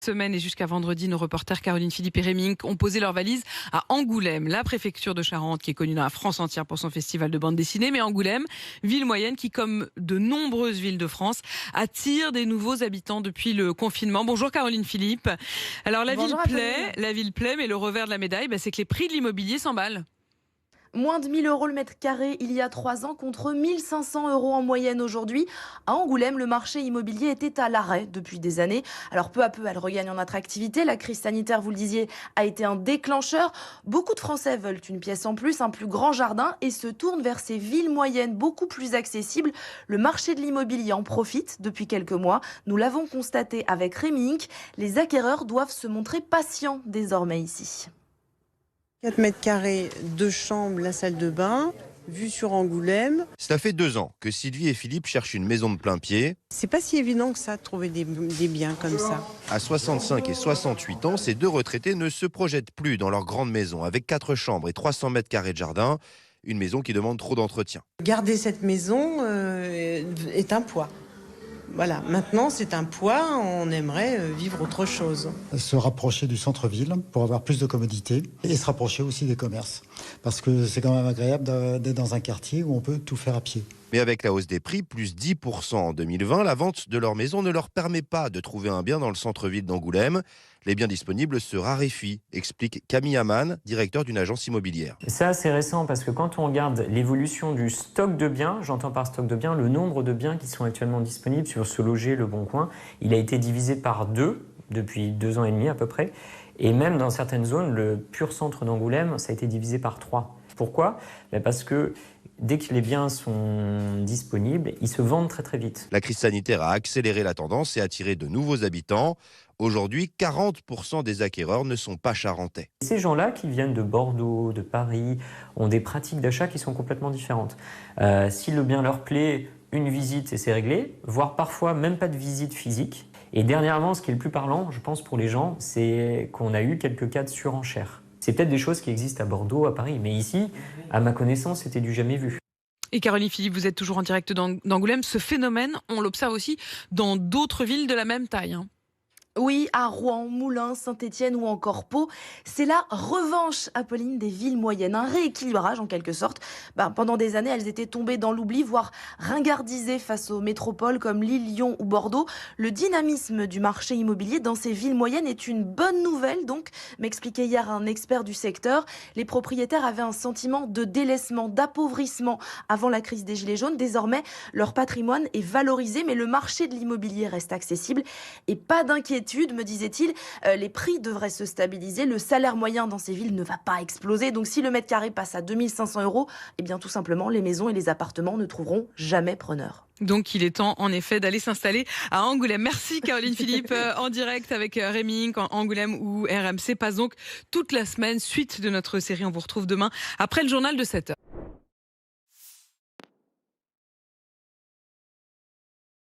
Semaine et jusqu'à vendredi, nos reporters Caroline Philippe et Rémi ont posé leurs valises à Angoulême, la préfecture de Charente qui est connue dans la France entière pour son festival de bande dessinée. Mais Angoulême, ville moyenne qui, comme de nombreuses villes de France, attire des nouveaux habitants depuis le confinement. Bonjour Caroline Philippe. Alors Bonjour la ville plaît, mais le revers de la médaille, c'est que les prix de l'immobilier s'emballent. Moins de 1 000 euros le mètre carré il y a 3 ans contre 1 500 euros en moyenne aujourd'hui. À Angoulême, le marché immobilier était à l'arrêt depuis des années. Alors peu à peu, elle regagne en attractivité. La crise sanitaire, vous le disiez, a été un déclencheur. Beaucoup de Français veulent une pièce en plus, un plus grand jardin et se tournent vers ces villes moyennes beaucoup plus accessibles. Le marché de l'immobilier en profite depuis quelques mois. Nous l'avons constaté avec Rémi Inc. Les acquéreurs doivent se montrer patients désormais ici. 4 mètres carrés, 2 chambres, la salle de bain, vue sur Angoulême. Cela fait 2 ans que Sylvie et Philippe cherchent une maison de plein pied. C'est pas si évident que ça, de trouver des biens comme ça. À 65 et 68 ans, ces deux retraités ne se projettent plus dans leur grande maison avec 4 chambres et 300 mètres carrés de jardin. Une maison qui demande trop d'entretien. Garder cette maison est un poids. Voilà, maintenant c'est un poids, on aimerait vivre autre chose. Se rapprocher du centre-ville pour avoir plus de commodité et se rapprocher aussi des commerces. Parce que c'est quand même agréable d'être dans un quartier où on peut tout faire à pied. Mais avec la hausse des prix, plus 10% en 2020, la vente de leur maison ne leur permet pas de trouver un bien dans le centre-ville d'Angoulême. Les biens disponibles se raréfient, explique Camille Amann, directeur d'une agence immobilière. C'est assez récent parce que quand on regarde l'évolution du stock de biens, j'entends par stock de biens le nombre de biens qui sont actuellement disponibles sur Ce Loger, Le Bon Coin, il a été divisé par 2 depuis 2 ans et demi à peu près. Et même dans certaines zones, le pur centre d'Angoulême, ça a été divisé par 3. Pourquoi ? Parce que dès que les biens sont disponibles, ils se vendent très très vite. La crise sanitaire a accéléré la tendance et attiré de nouveaux habitants. Aujourd'hui, 40% des acquéreurs ne sont pas charentais. Ces gens-là qui viennent de Bordeaux, de Paris, ont des pratiques d'achat qui sont complètement différentes. Si le bien leur plaît, une visite et c'est réglé, voire parfois même pas de visite physique. Et dernièrement, ce qui est le plus parlant, je pense pour les gens, c'est qu'on a eu quelques cas de surenchère. C'est peut-être des choses qui existent à Bordeaux, à Paris, mais ici, à ma connaissance, c'était du jamais vu. Et Caroline Philippe, vous êtes toujours en direct d'Angoulême. Ce phénomène, on l'observe aussi dans d'autres villes de la même taille. Oui, à Rouen, Moulins, Saint-Étienne ou encore Pau, c'est la revanche, Apolline, des villes moyennes. Un rééquilibrage en quelque sorte. Pendant des années, elles étaient tombées dans l'oubli, voire ringardisées face aux métropoles comme Lille, Lyon ou Bordeaux. Le dynamisme du marché immobilier dans ces villes moyennes est une bonne nouvelle, donc, m'expliquait hier un expert du secteur. Les propriétaires avaient un sentiment de délaissement, d'appauvrissement avant la crise des Gilets jaunes. Désormais, leur patrimoine est valorisé, mais le marché de l'immobilier reste accessible. Et pas d'inquiétude, me disait-il, les prix devraient se stabiliser, le salaire moyen dans ces villes ne va pas exploser, donc si le mètre carré passe à 2 500 euros, eh bien tout simplement les maisons et les appartements ne trouveront jamais preneur. Donc il est temps en effet d'aller s'installer à Angoulême. Merci Caroline Philippe, en direct avec Rémi Inc. Angoulême où RMC passe donc toute la semaine. Suite de notre série, on vous retrouve demain après le journal de 7h.